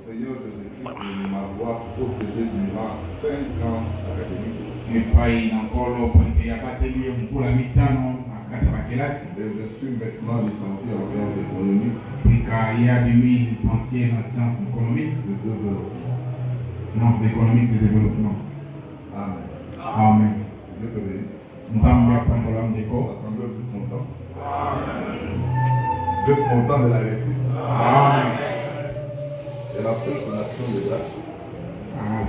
Seigneur Jésus-Christ de m'avoir protégé durant 5 ans académiques. Et je suis maintenant licencié en sciences économiques. De développement. Amen. Amen. Dieu te bénisse. L'Assemblée Vous êtes content? Vous êtes content de la réussite? Amen. Elle a fait son action de grâce.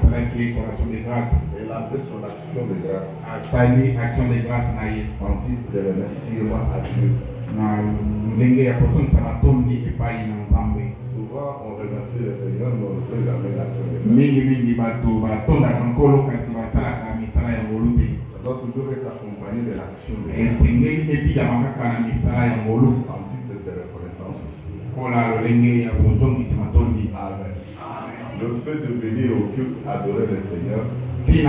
C'est là qui est coration de grâce. Elle a fait son action de grâce. Sali action de grâce na ye. En titre de remerciement à Dieu. Na ndenge ya personne sana tondi epai na Nzambe. Souvent on remercie le Seigneur, mais on ne fait jamais l'action de grâce. Mingi bato batondaka nkolo kasi basalaka misala ya ngolu te. Ça doit toujours être accompagné de l'action de grâce. Esengeli ebilama kaka na misala ya ngolu. En titre de reconnaissance aussi. Kola lolenge ya kozongisa matondi. Amen. Le fait de venir au culte adorer le Seigneur, c'est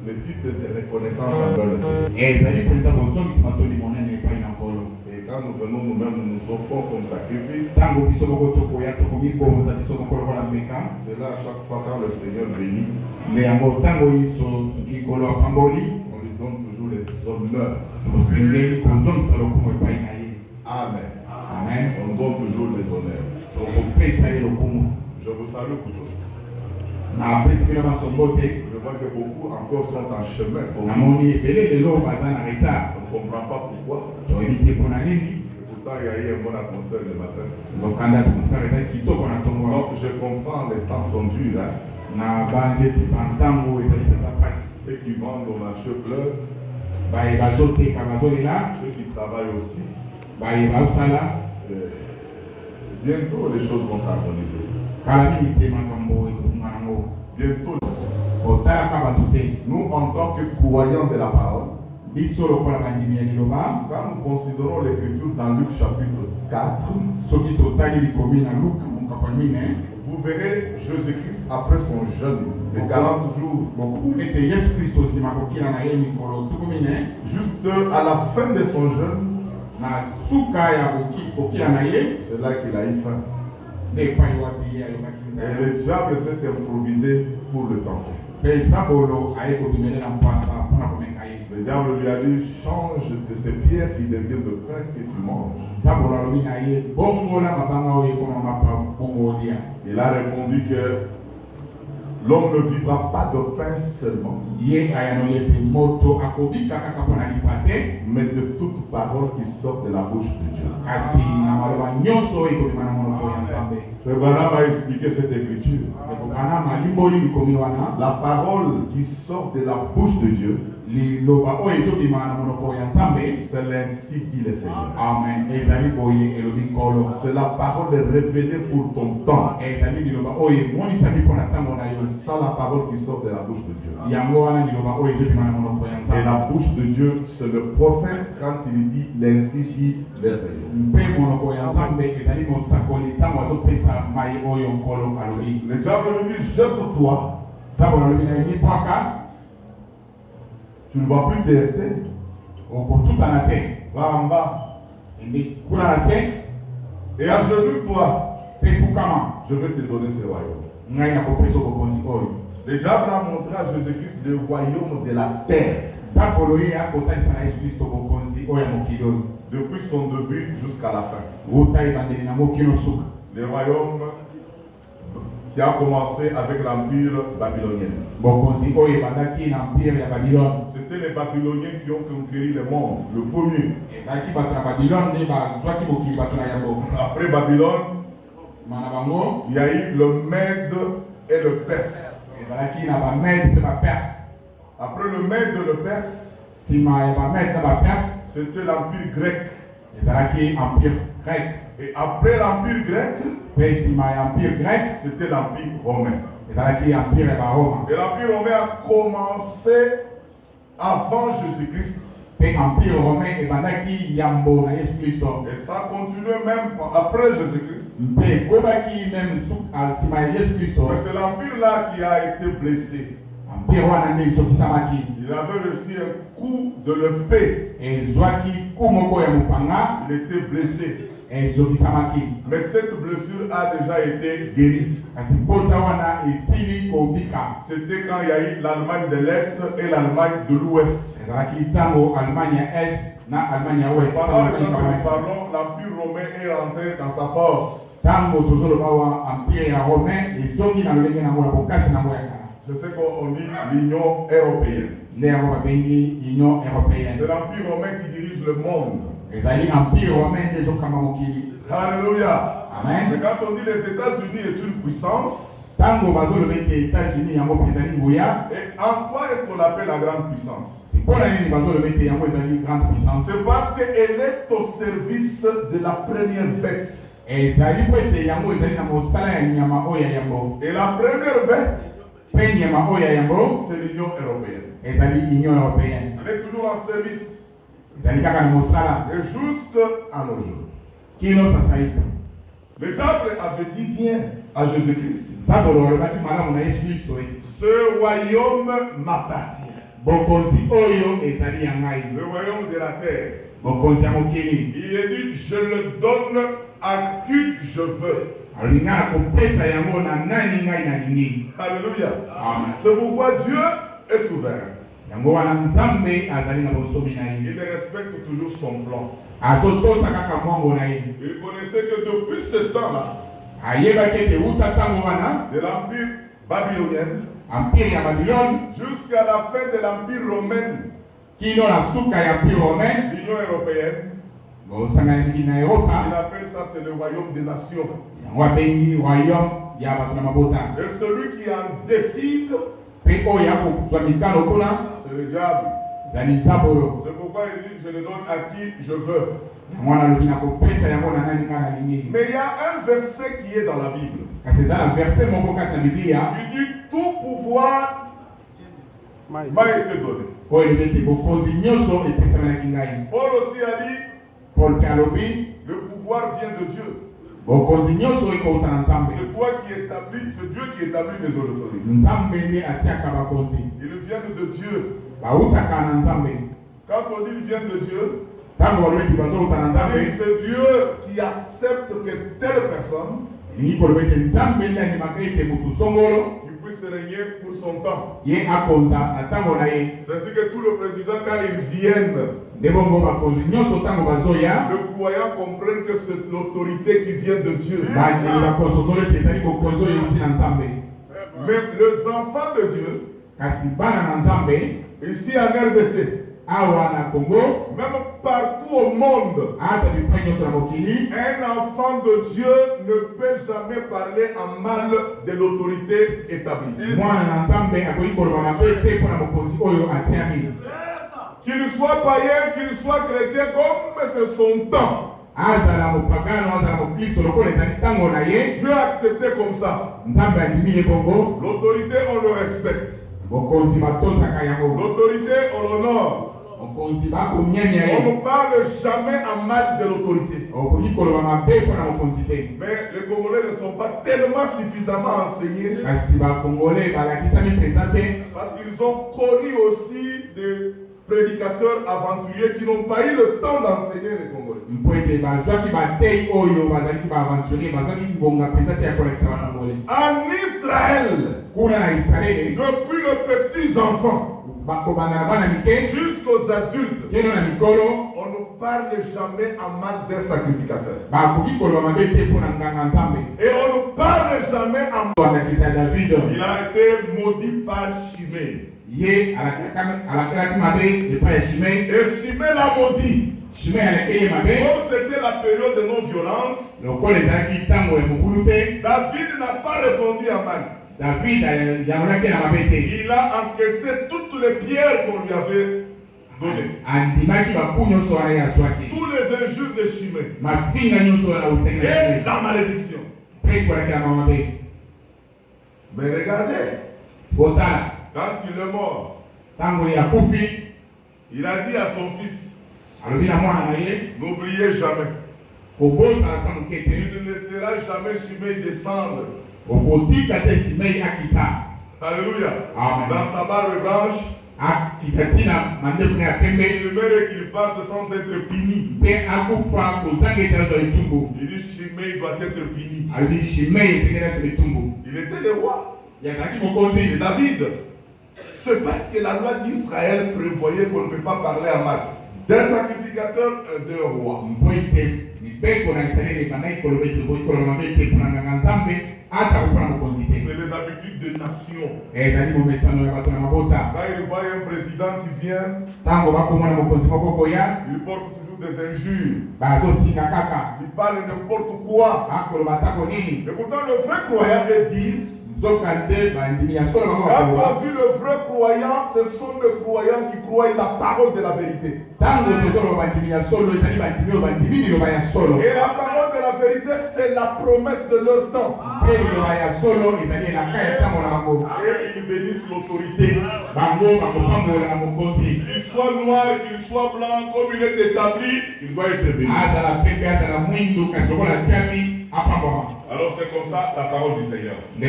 le titre de reconnaissance envers le Seigneur. Et quand nous venons nous-mêmes, nous nous offrons comme sacrifice. C'est là à chaque fois quand le Seigneur bénit, on lui donne toujours les honneurs. Amen. Amen. On donne toujours les honneurs. Je vous salue pour tous. Je vois que beaucoup encore sont en chemin. On ne comprend pas pourquoi. Et pourtant, il y a eu un bon atmosphère le matin. Donc, je comprends, les temps sont durs. Ceux qui vendent au marché pleurent. Ceux qui travaillent aussi. Bientôt, les choses vont s'harmoniser. Bientôt, nous, en tant que croyants de la parole, quand nous considérons l'écriture dans Luc chapitre 4, vous verrez Jésus-Christ après son jeûne de 40 jours. Juste à la fin de son jeûne, c'est là qu'il a eu faim. Et le diable s'est improvisé pour le tenter. Le diable lui a dit, change de ces pierres qui deviennent de pain que tu manges. Il a répondu que l'homme ne vivra pas de pain seulement, mais de toute parole qui sort de la bouche de Dieu. Frère Branham a expliqué cette écriture. La parole qui sort de la bouche de Dieu, c'est l'ainsi dit le Seigneur. Amen. C'est la parole révélée pour ton temps. C'est ça la parole qui sort de la bouche de Dieu. Et la bouche de Dieu, c'est le prophète quand il dit l'ainsi dit le Seigneur. Le diable lui dit, jette-toi. Tu ne vas plus t'arrêter. Va en bas. Et agenouille-toi. Je vais te donner ce royaume. Le diable a montré à Jésus-Christ le royaume de la terre. Depuis son début jusqu'à la fin. Le royaume qui a commencé avec l'empire babylonien. C'était les Babyloniens qui ont conquéri le monde, le premier. Après Babylone, il y a eu le Mède et le Perse. Après le Mède et le Perse, c'était l'empire grec. Et après l'empire grec, c'était l'empire romain. Et l'empire romain a commencé avant Jésus-Christ. Et ça a continué même après Jésus-Christ. Mais c'est l'empire là qui a été blessé. empire wana nde esokisamaki. Il avait reçu un coup de l'épée. Ezwaki ku moko ya mopanga, Il était blessé. esokisamaki. Mais cette blessure a déjà été guérie. Kasi pota wana esili kobika. C'était quand il y a eu l'Allemagne de l'Est et l'Allemagne de l'Ouest. Ezalaki ntango Allemagne ya Est na Allemagne ya Ouest. Pendant le temps que nous parlons, l'Empire romain est rentré dans sa force. Tango tozoloba wa empire ya Romain ezongi na lolenge na mola bokasi na moya kala. C'est ce qu'on dit l'Union européenne. Nde yango babengi Union européenne. C'est l'Empire romain qui dirige le monde. Ezali empire romain nde ezokamba mokili. Alléluia. Amen. Mais quand on dit les États-Unis est une puissance, Tango bazoloba ete États-Unis yango mpe ezali nguya. et en quoi est-ce qu'on l'appelle la grande puissance? Sipona nini bazoloba ete yango ezali grande puissance? C'est parce qu'elle est au service de la première bête. Ezali po ete yango ezali na mosala ya nyama oyo ya yambo. Et la première bête, Mpe nyama oyo ya yambo c'est l'Union européenne. ezali Union européenne. Elle est toujours en service. Ezali kaka na mosala Et juste à nos jours. kino sasa hivi. Le diable avait dit bien à Jésus-Christ, Sabolo olobaki malamu na Yesu Kristo ete ce royaume m'appartient. bokonzi oyo ezali ya ngai. Le royaume de la terre. Bokonzi ya mokili. Il est dit, je le donne à qui je veux. Alobi ngai nakopesa yango na nani ngai nalingi. Alléluia. Amen. C'est pourquoi Dieu est souverain. Yango wana Nzambe azali na bosomi na ye. Il respecte toujours son plan. Azotosa kaka mwango na ye. Il connaissait que depuis ce temps-là, Ayebaki ete wuta ntango wana de l'empire babylonien empire ya Babylone jusqu'à la fin de l'empire romain, kino na suka ya empire romain l'Union européenne, bosanganaki na il Europa. appelle ça c'est le royaume des nations. Yango abengi royaume ya bato na mabota. Et celui qui en décide, Mpe oyo akozwa mikano kuna c'est le diable. ezali Zabolo. C'est pourquoi il dit, je le donne à qui je veux. Yango wana alobi nakopesa yango na nani ngai nalingi. Mais il y a un verset qui est dans la Bible. Kasi eza na verset moko kati na Biblia Il dit, tout pouvoir m'a été donné. oyo elobi ete bokonzi nyonso epesamelaki ngai. Paul aussi a dit, Paul mpe alobi le pouvoir vient de Dieu. bokonzi nyonso ekouta na Nzambe. C'est toi qui établis, c'est Dieu qui établit les autorités. Nzambe nde atiaka bakonzi. Ils viennent de Dieu. Bautaka na Nzambe. Quand on dit ils viennent de Dieu, Tango balobi ete bazouta na Nzambe c'est Dieu qui accepte que telle personne elingi koloba ete Nzambe nde andimaka ete motu songolo qui puisse régner pour son temps. ye akonza na ntango na ye. C'est ainsi que tout le président, quand ils viennent, Nde bongo bakonzi nyonso ntango bazoya le croyant comprennent que c'est l'autorité qui vient de Dieu. bandeli bakososolo ete ezali bokonzi oyo euti na Nzambe. Mais les enfants de Dieu, Kasi bana na Nzambe ici en RDC, awa na Congo même partout au monde, ata bipai nyonso na mokili un enfant de Dieu ne peut jamais parler en mal de l'autorité établie. mwana na Nzambe akoki koloba mabe te mpo na mokonzi oyo atiami. Qu'il soit païen, qu'il soit chrétien, comme c'est son temps. Azala mopagano azala mokristo lokola ezali ntango na ye. Dieu a accepté comme ça. Nzambe andimi ye bongo. L'autorité, on le respecte. Bokonzi batosaka yango. L'autorité, on l'honore. Mokonzi bakomianya On ye. ne parle jamais en mal de l'autorité. Okoki koloba mabe mpo na mokonzi te. Mais les Congolais ne sont pas tellement suffisamment enseignés Kasi bakongole balakisami mpenza te parce qu'ils ont connu aussi des prédicateurs aventuriers qui n'ont pas eu le temps d'enseigner les Congolais. mpo ete bazwaki batei oyo bazalaki baaventurier bazwaki ngonga mpenza te ya kolakisa bakongole. En Israël, Kuna na Israele depuis les petits enfants bakobanda na bana mike jusqu'aux adultes, kino na mikolo on ne parle jamais en mal d'un sacrificateur. bakoki koloba mabe te mpo na nganga Nzambe. Et on ne parle jamais en mal. Bandakisa David Il a été maudit par Chimée. ye alakelaki mabe epai ya Shimei. Et Chimée l'a maudit. Shimei alakeli ye mabe Comme c'était la période de non-violence, lokola ezalaki ntango ya mokulu te. David n'a pas répondu à mal. David yangolaki na mabe te. Il a encaissé toutes les pierres qu'on lui avait données. Andimaki baku nyonso wana ye azwaki. Tous les injures de Chimée. Mafinga nyonso wana utenge na Et Shimei. la malédiction. Mpe ekolakela mabe. Mais regardez, Botala quand il est mort, ntango yakufi il a dit à son fils, alobi na mwana na ye n'oubliez jamais, kobosana ta moke tu te. ne laisseras jamais Chimée descendre. Okotika te Shimei akita. Alléluia. Amen. Dans sa barbe blanche, il aimerait qu'il parte sans être puni. Il dit Shimei doit être puni. Il était le roi. Et David. C'est parce que la loi d'Israël prévoyait qu'on ne peut pas parler à mal d'un sacrificateur et d'un roi. C'est les habitudes de nation. Quand il voit un président qui vient, il porte toujours des injures. Il parle n'importe quoi. Et pourtant le vrai croyant disent, quand on dit le vrai croyant, ce sont les croyants qui croient la parole de la vérité. Et la parole de la vérité, c'est la promesse de leur temps. Et ils bénissent l'autorité. Qu'il soit noir, qu'il soit blanc, comme il est établi, il doit être béni. Alors c'est comme ça la parole du Seigneur. Je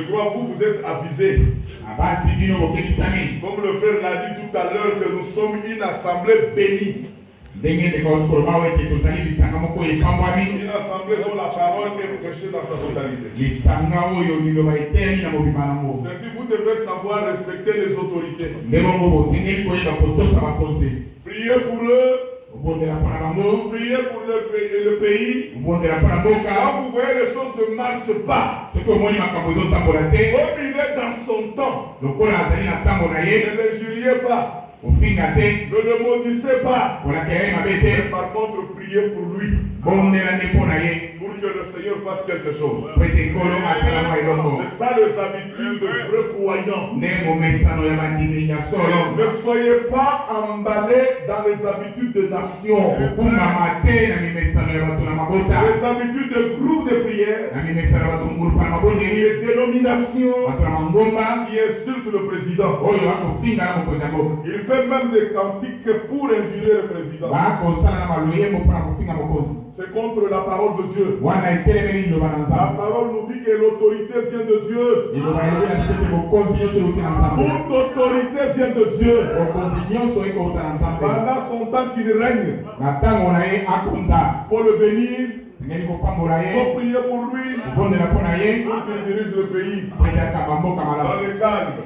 crois que vous êtes avisés. Comme le frère l'a dit tout à l'heure, que nous sommes une assemblée bénie. Une assemblée dont la parole est prêchée dans sa totalité. Ainsi, vous devez savoir respecter les autorités. Priez pour eux. Priez pour le pays. Quand vous voyez les choses ne marchent pas, comme il est dans son temps, ne le juriez pas, ne le maudissez pas, mais par contre priez pour lui, pour que le Seigneur fasse quelque chose. C'est ça les habitudes de vrais croyants. Ne soyez pas emballés dans les habitudes de nation, les habitudes de groupes de prière, les dénominations qui insultent le président. Il fait même des cantiques pour injurer le président. C'est contre la parole de Dieu. La parole nous dit que l'autorité vient de Dieu. Toute autorité vient de Dieu. Pendant son temps qu'il règne, il faut le bénir. Il faut prier pour lui, pour qu'il dirige le pays dans le calme,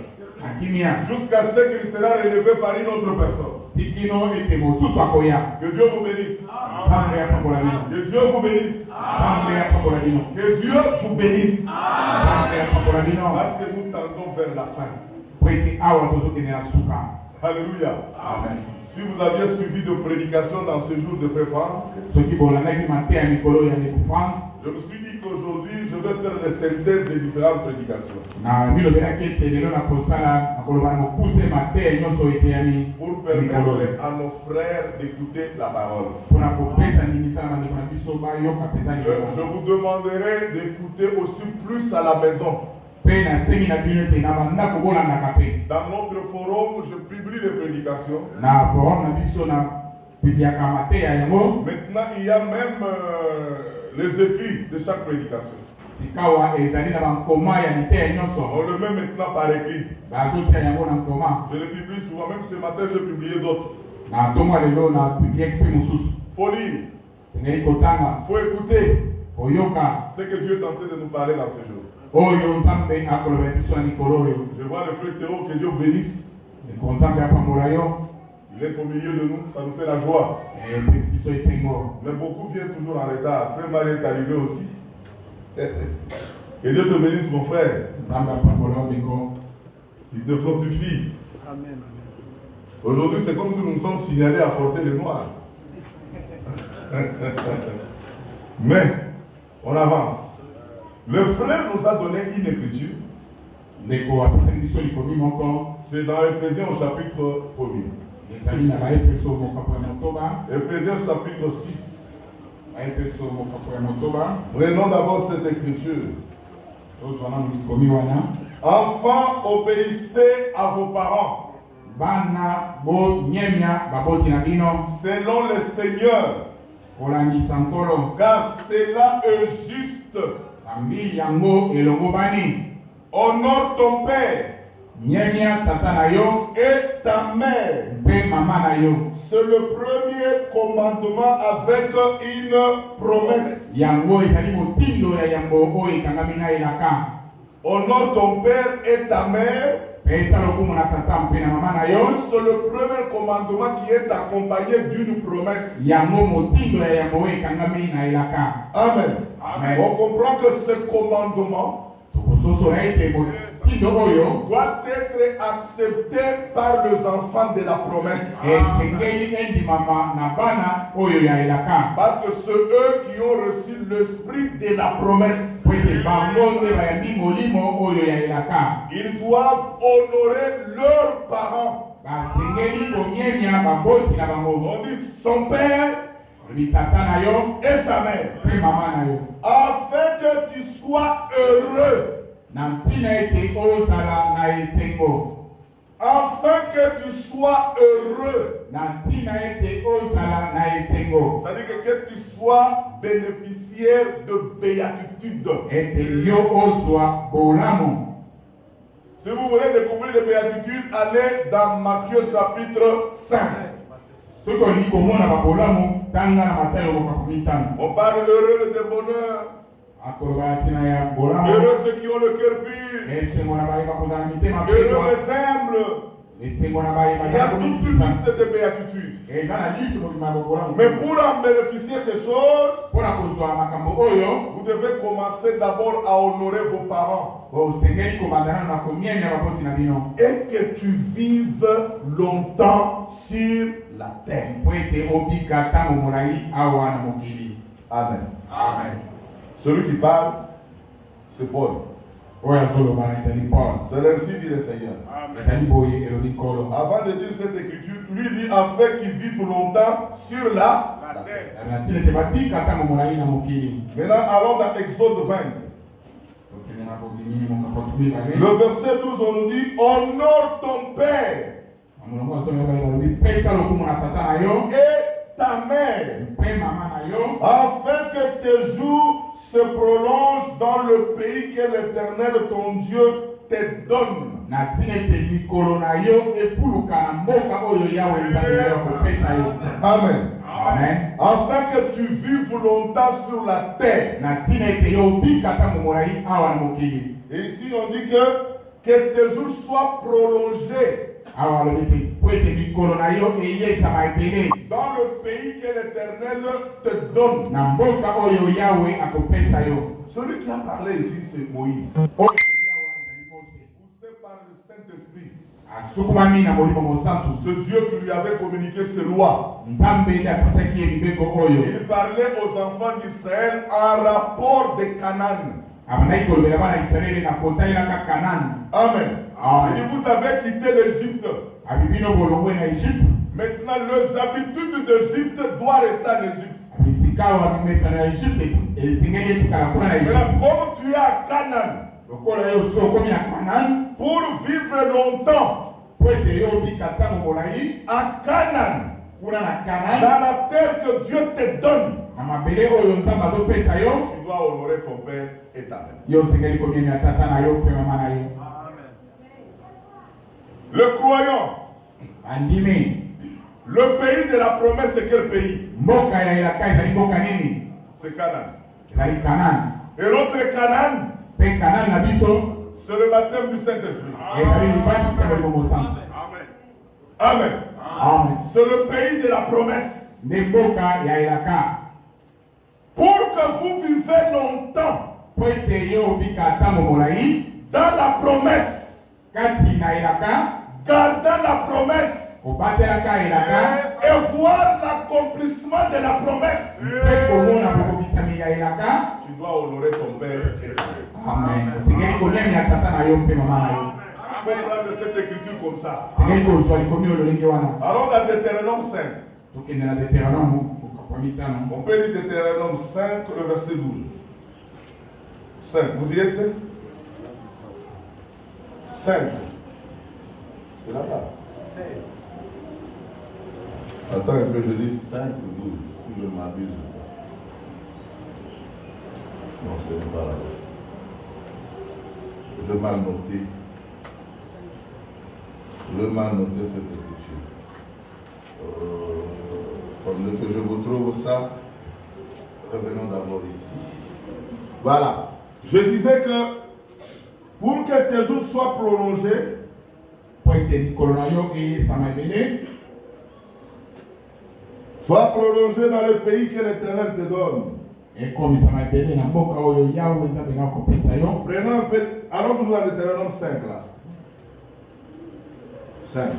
jusqu'à ce qu'il sera relevé par une autre personne. Que Dieu vous bénisse. Que Dieu vous bénisse. Que Dieu vous bénisse. Parce que nous tendons vers la fin. Alléluia. Amen. Si vous aviez suivi de prédication dans ce jour de Féfran, je me suis dit qu'aujourd'hui, je vais faire les synthèses des différentes prédications. Pour permettre à nos frères d'écouter la parole. Je vous demanderai d'écouter aussi plus à la maison. Dans notre forum, je publie les prédications. Maintenant, il y a même les écrits de chaque prédication. On le met maintenant par écrit. Je le publie souvent, même ce matin, j'ai publié d'autres. Faut lire. Faut écouter ce que Dieu est en train de nous parler dans ce jour. Je vois le frère Théo, que Dieu bénisse. Il est au milieu de nous, ça nous fait la joie. Mais beaucoup viennent toujours en retard. Frère Marie est arrivé aussi. Que Dieu te bénisse, mon frère. Il te fortifie. Aujourd'hui, c'est comme si nous nous sommes signalés à porter les noirs. Mais, on avance. Le frère nous a donné une écriture. C'est dans Ephésiens au chapitre 1er. Ephésiens chapitre 6. Prenons d'abord cette écriture. Enfants, obéissez à vos parents, selon le Seigneur, car cela est juste. Honore ton père Nyanya tata na yo, et ta mère. mpe mama na yo. C'est le premier commandement avec une promesse. Yango ezali motindo ya yambo oyo ekangami na elaka. Honore ton père et ta mère. Pesa lokumu na tata mpe na mama na yo. C'est le premier commandement qui est accompagné d'une promesse. Yango motindo ya yambo oyo ekangami na elaka. Amen. Amen. On comprend que ce commandement Tokososo na ete motindo oyo doit être accepté par les enfants de la promesse. esengeli endimama na bana oyo ya elaka. Parce que c'est eux qui ont reçu l'esprit de la promesse. Po ete bango nde bayambi molimo oyo ya elaka. Ils doivent honorer leurs parents. Basengeli konyenya baboti na bango. On dit son père Tata na yo et sa mère. mpe mama na yo. Afin que tu sois heureux. Na ntina ete ozala na esengo. Afin que tu sois heureux. Na ntina ete ozala na esengo. C'est-à-dire que tu sois bénéficiaire de béatitude. Ete yo ozwa bolamu. Si vous voulez découvrir les béatitudes, allez dans Matthieu chapitre 5. Soki olingi komona babolamu tanga na Matayo makumi tano. On parle heureux de bonheur. Akoloba ntina ya bolamu. Heureux ceux qui ont le cœur pur. Esengo na bayeba kozala mitema Heureux petwa. les humbles. Esengo na bayeba Il y a za toute une komikisa. liste de béatitudes. Eza na lisu mobima ya bolamu. Mais pour en bénéficier ces choses, Mpona kozwa makambo oyo vous devez commencer d'abord à honorer vos parents. osengeli kobandana na komienya baboti na bino. Et que tu vives longtemps sur la terre. Po ete obika ntango molai awa na mokili. Amen. Amen. Celui qui parle, c'est Paul. Oyo azoloba ezali Paul. C'est ainsi dit le Seigneur. Ezali boye elobi nkolo. Avant de dire cette écriture, lui dit afin qu'ils vivent longtemps sur la terre. Na ntina ete babika ntango molai na mokili. Maintenant, allons dans Exode 20. Tokende na kobimi mokapo mibale. Le verset 12, on nous dit honore ton père Molongo azomi balobi pesa lokumu na tata na yo et ta mère, mpe mama na yo afin que tes jours se prolongent dans le pays que l'Éternel ton Dieu te donne. na ntina ete mikolo na yo efuluka na mboka oyo yawe nzambe na yo akopesa yo. Amen. Amen. Afin que tu vives longtemps sur la terre. Na ntina ete yo obika ntango molai awa na mokili. Et ici on dit que tes jours soient prolongés Awa alobi ete po ete mikolo na yo eyesama ebele dans le pays que l'Éternel te donne. na mboka oyo yawe akopesa yo. Celui qui a parlé ici, c'est Moïse. Oyo yawe ezali Mose. Poussé par le Saint-Esprit. Asukumami na molimo mosantu. Ce Dieu qui lui avait communiqué ses lois. Nzambe nde apesaki ye mibeko oyo. Il parlait aux enfants d'Israël en rapport de Canaan. Abandaki kolobela bana Israeli na kotalelaka Kanani. Amen. Amen. Il dit, vous avez quitté l'Égypte. Abibino bolongwe na Egypte. Maintenant, les habitudes d'Égypte doivent rester en Égypte. Bisika wabimesa na Egypte. Esengeli etikala kuna na Maintenant, Egypte. comme tu es à Canaan, Lokola yo so okomi na Kanani. pour vivre longtemps Po ete yo obika ntango molai à Canaan, kuna na Kanani. dans la terre que Dieu te donne, Na mabele oyo Nzambe azopesa yo. tu dois honorer ton père et ta mère. Yo osengeli komiemela tata na yo mpe mama na yo. Le croyant, Andimi. le pays de la promesse, c'est quel pays? Mboka ya elaka ezali mboka nini? C'est Canaan. Ezali Kanani. Et l'autre Canaan, Mpe Kanani na biso c'est le baptême du Saint-Esprit. ezali libatisa molimo mosantu. Amen. Amen. C'est le pays de la promesse. Nde mboka ya elaka. Pour que vous vivez longtemps Po ete yo obika ntango molai dans la promesse, kati na elaka gardant la promesse kobatelaka elaka et voir l'accomplissement de la promesse, mpe komona bokokisami ya elaka. tu dois honorer ton père et ta mère. Amen. Osengeli kolemia tata na yo mpe mama na yo. Il faut prendre cette écriture comme ça. Osengeli kozwa likomi oyo lolenge wana. Allons dans Deutéronome 5. Tokende na Deutéronome mokapo mitano. On peut lire Deutéronome 5, le verset 12. 5, vous y êtes? 5. C'est là-bas. Attends un peu, je dis 5 ou 12, si je m'abuse. Non, ce n'est pas là. Je mal noté. Je mal noté cette écriture. Pendant que je vous trouve ça, revenons d'abord ici. Voilà. Je disais que pour que tes jours soient prolongés, sois prolongé dans le pays que l'Éternel te donne. Prenons un peu. Allons toujours à Deutéronome 5 là. 5.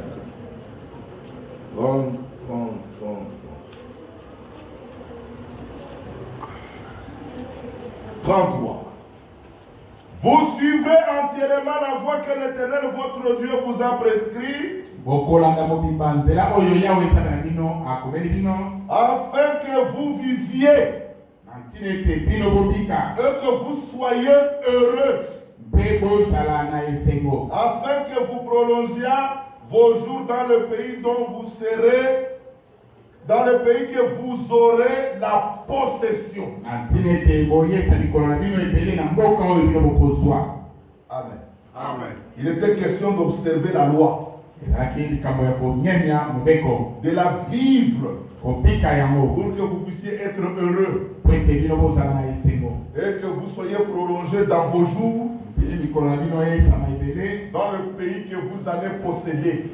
33. Vous suivez entièrement la voie que l'Éternel votre Dieu vous a prescrit, afin que vous viviez et que vous soyez heureux, afin que vous prolongiez vos jours dans le pays dont vous serez, dans le pays que vous aurez la possession. Amen. Amen. Il était question d'observer la loi, de la vivre, pour que vous puissiez être heureux et que vous soyez prolongés dans vos jours, dans le pays que vous allez posséder.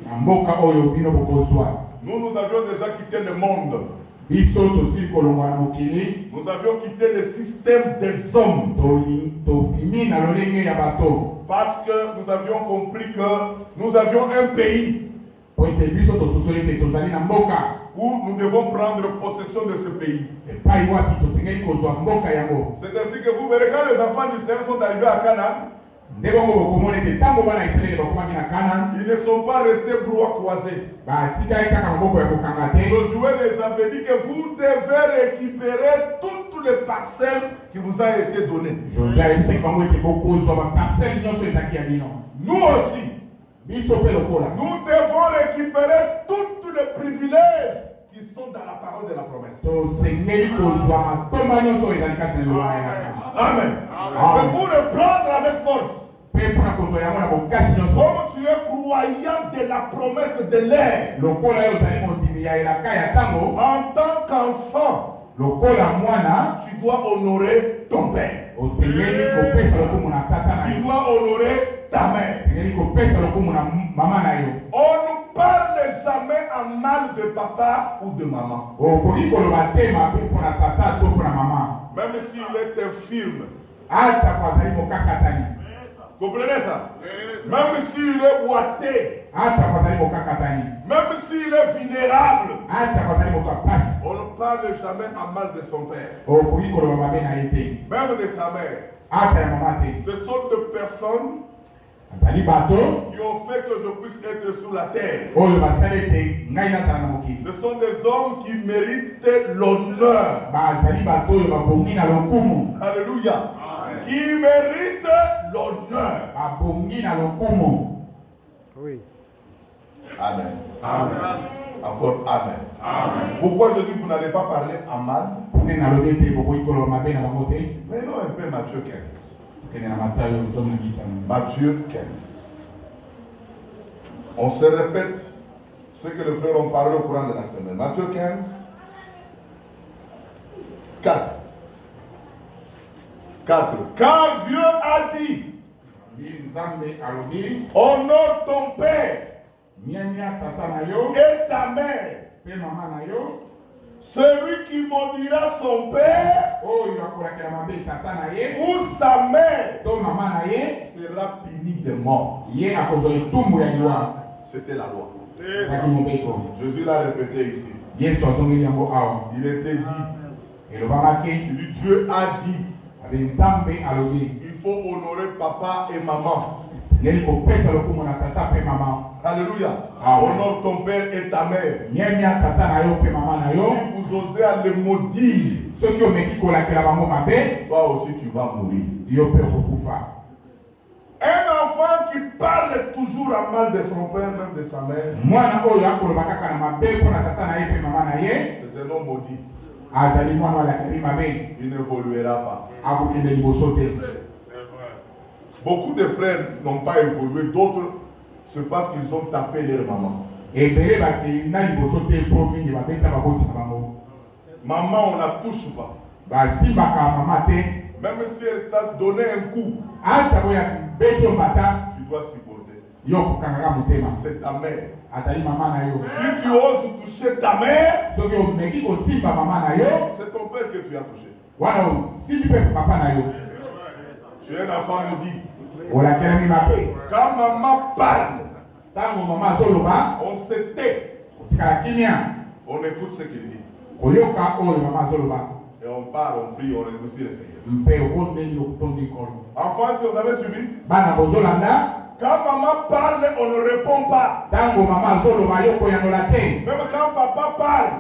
Nous avions déjà quitté le monde. Nous avions quitté le système des hommes. Parce que nous avions compris que nous avions un pays où nous devons prendre possession de ce pays. C'est ainsi que vous verrez quand les enfants d'Israël sont arrivés à Canaan, ils ne sont pas restés brouhaha croisés. Josué les avait dit que vous devez récupérer toutes les parcelles qui vous ont été données. Nous aussi, nous devons récupérer tous les privilèges qui sont dans la parole de la promesse. Amen. Mais pour le prendre avec force, comme tu es croyant de la promesse de l'air, en tant qu'enfant, tu dois honorer ton père. Tu dois honorer ta mère. On ne parle jamais en mal de papa ou de maman. Même s'il est infirme. Comprenez ça? Même s'il est boité, même s'il est vulnérable, on ne parle jamais en mal de son père, même de sa mère. Ce sont des personnes qui ont fait que je puisse être sur la terre. Ce sont des hommes qui méritent l'honneur. Alléluia. Qui mérite l'honneur. Oui. Amen. Amen. Encore Amen. Amen. Pourquoi je dis que vous n'allez pas parler en mal? Prenons un peu Matthieu 15. Matthieu 15. On se répète ce que les frères ont parlé au courant de la semaine. Matthieu 15. 4. Car Dieu a dit, honore ton père et ta mère. Celui qui maudira son père ou sa mère sera puni de mort. C'était la loi. Jésus l'a répété ici. Il était dit, Dieu a dit, il faut honorer papa et maman. Alléluia. Honore ton père et ta mère. Si vous osez à le maudire, toi aussi tu vas mourir. Un enfant qui parle toujours en mal de son père, même de sa mère, c'est un homme maudit. Il n'évoluera pas. Beaucoup de frères n'ont pas évolué, d'autres, c'est parce qu'ils ont tapé leur maman. Maman, on la touche pas. Même si elle t'a donné un coup, tu dois supporter. C'est ta mère. Si tu oses toucher ta mère, c'est ton père que tu as touché. Tu es un enfant maudit. Quand maman parle, on se tait. On écoute ce qu'il dit. Et on parle, on prie, on remercie le Seigneur. Enfants, est-ce que vous avez suivi? Quand maman parle, on ne répond pas. Même quand papa parle,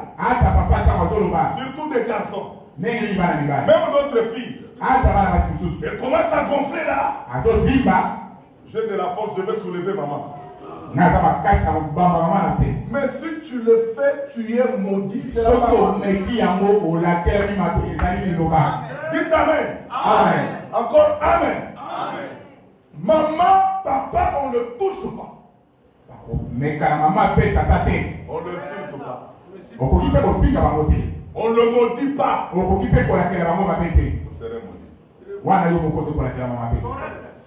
surtout des garçons, même d'autres filles, elles commencent à gonfler là. J'ai de la force, je vais soulever maman. Mais si tu le fais, tu es maudit. C'est la parole. Dites amen. Amen. Encore amen. Amen. Maman, papa, on ne touche pas. On ne l'insulte pas. On ne le maudit pas. Vous serez maudit.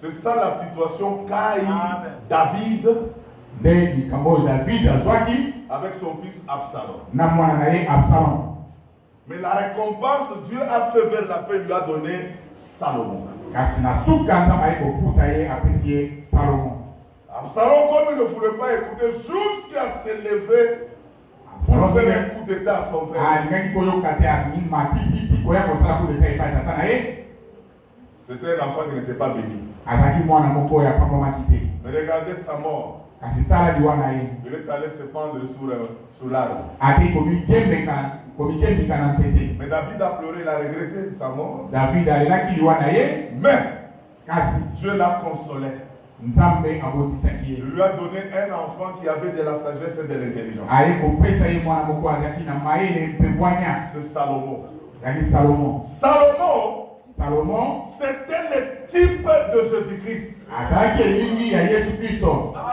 C'est ça la situation qu'a eu David avec son fils Absalom. Mais la récompense, Dieu a fait vers la fin, lui a donné Salomon. Absalom, comme il ne voulait pas écouter, jusqu'à se lever pour faire un coup d'état à son père. C'était un enfant qui n'était pas béni. Mais regardez sa mort. Il est allé se pendre sous l'arbre. Mais David a pleuré, il a regretté sa mort. Mais Dieu l'a consolé. Il lui a donné un enfant qui avait de la sagesse et de l'intelligence. C'est Salomon. Salomon, c'était le type de Jésus-Christ.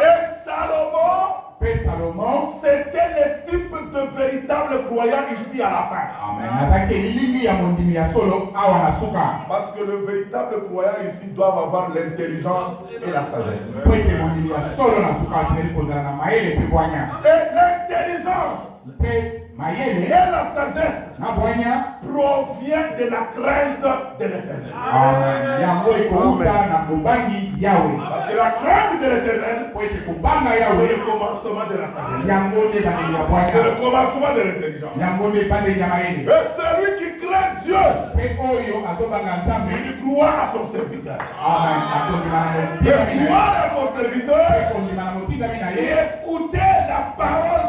Et Salomon, c'était le type de véritable croyant ici à la fin. Parce que le véritable croyant ici doit avoir l'intelligence et la sagesse. Et l'intelligence et la sagesse provient de la crainte de l'Éternel. Parce que la crainte de l'Éternel, c'est le commencement de la sagesse. C'est le commencement de l'intelligence. Et celui qui craint Dieu, il croit à son serviteur. Il croit à son serviteur et écouter la parole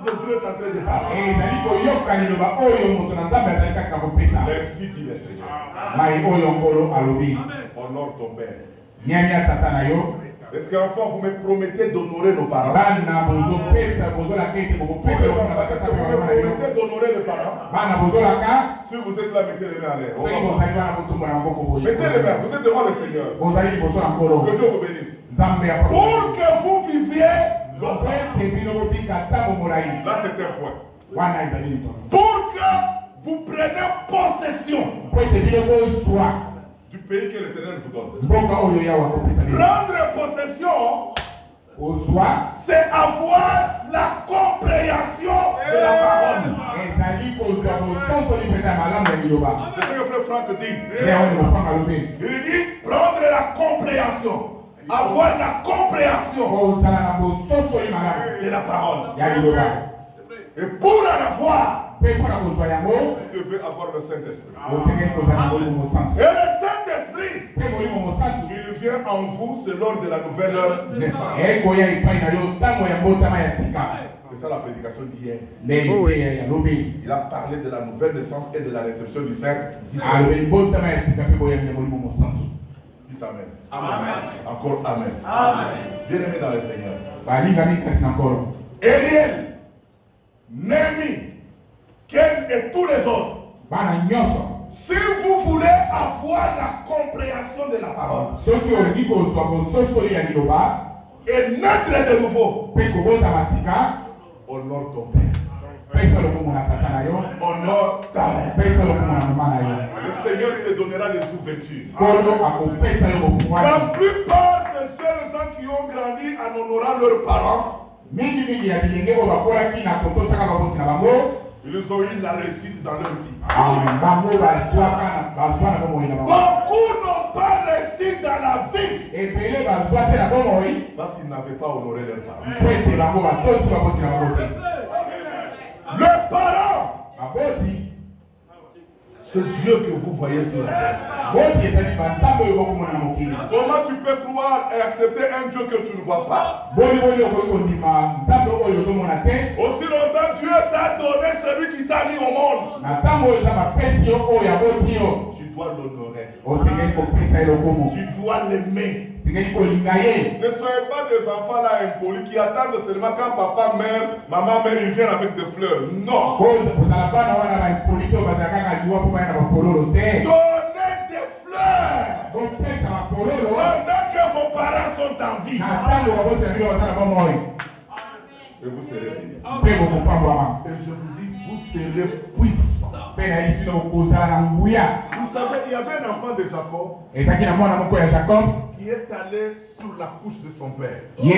que Dieu est en train de parler. Merci, dit le Seigneur. Honore ton père. Est-ce qu'enfin vous me promettez d'honorer nos parents? Vous me promettez d'honorer les parents? Si vous êtes là, mettez les mains en l'air. Mettez les mains, vous êtes devant le Seigneur. Que Dieu vous bénisse. Pour que vous viviez longtemps. Là, c'est un point. Pour que vous preniez possession du pays que l'Éternel vous donne. Prendre possession, c'est avoir la compréhension de la parole. C'est ce que Frère Franck dit. Il dit prendre la compréhension. Avoir la compréhension de la parole. Et pour en avoir, vous devez avoir le Saint-Esprit. Et le Saint-Esprit, il vient en vous, c'est lors de la nouvelle naissance. C'est ça la prédication d'hier. Il a parlé de la nouvelle naissance et de la réception du Saint-Esprit. Dites Amen. Amen. Encore Amen. Amen. Bien-aimé dans le Seigneur. Eliel, Némi, Ken et tous les autres. Si vous voulez avoir la compréhension de la parole et naître de nouveau, honore ton Père. Honore ta mère. Le Seigneur te donnera des ouvertures. La plupart des jeunes gens qui ont grandi en honorant leurs parents, ils ont eu la réussite dans leur vie. Beaucoup n'ont pas réussi dans la vie parce qu'ils n'avaient pas honoré leurs parents. Les parents, c'est Dieu que vous voyez sur la terre. Comment tu peux croire et accepter un Dieu que tu ne vois pas? Aussi longtemps Dieu t'a donné celui qui t'a mis au monde. Tu dois l'honorer. Tu dois l'aimer. Ne soyez pas des enfants là impolis qui attendent seulement quand papa meurt, maman meurt, ils viennent avec des fleurs. Non. Donnez des fleurs. Pendant que vos parents sont en vie. Et vous serez bénis. Et je vous dis, vous serez puissants. Vous savez, il y avait un enfant de Jacob qui est allé sur la couche de son père. Il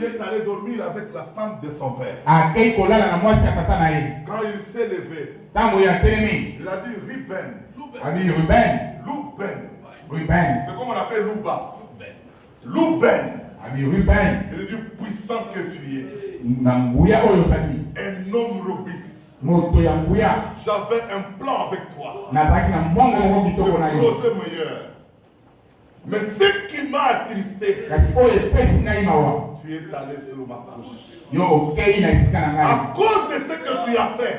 est allé dormir avec la femme de son père. Quand il s'est levé, il a dit Ruben. C'est comme on appelle Louba. Louben. Il est du puissant que tu es. Un homme robuste. J'avais un plan avec toi. Projet meilleur. Mais ce qui m'a attristé, tu es allé sur ma couche. À cause de ce que tu as fait,